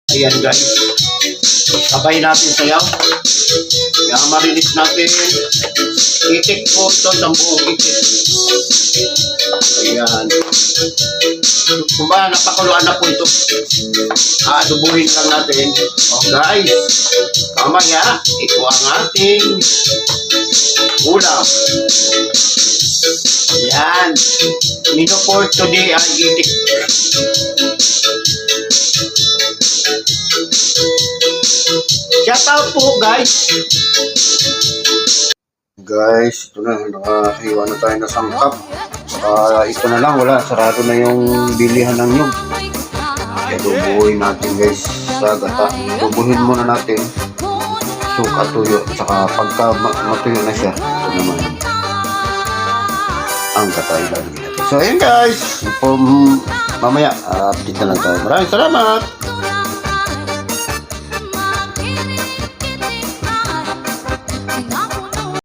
Ayan guys. Sabay natin sayaw. Kaya marinig natin. Itik po ito sa buong itik. Ayan. Kung ba, napakuluan na po ito. Adubuhin lang natin. Oh guys, kamaya, ito ang ating ulam. Ayan. Menu for today ay itik. Shout out po guys. Guys, ito na, nakahiwa na tayo na sangkap. Ito na lang, wala, sarado na yung bilihan ng nyug. Kaya dubuhin natin guys sa gata. Dubuhin muna natin suka, tuyo, saka pagka matuyo na siya, ito naman ang gata ilalagay natin. So ayun guys, mamaya update na lang tayo. Maraming salamat.